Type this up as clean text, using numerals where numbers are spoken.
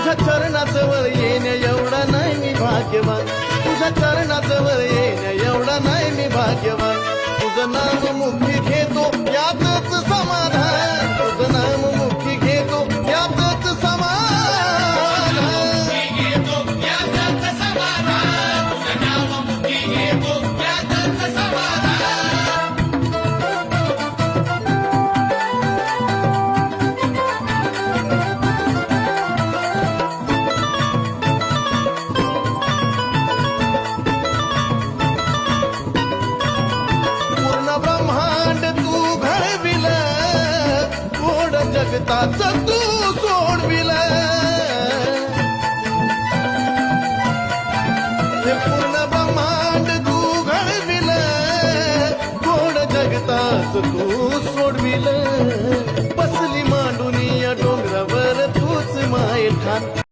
तुझ्या चरणाजवळ येण्या एवढा नाही मी भाग्यवान, तुझ्या चरणाजवळ येण्या एवढा नाही मी भाग्यवान. तुझं नाम मुखी घेतो यातच समाधान, तुझं नाम मुखी घेतो यातच समाधान. जगताच तू सोडविल, हे पूर्ण ब्रह्मांड तू घडविल, गोड जगताच तू सोडविल. बसली मांडून या डोंगरावर तूच माय ठाण.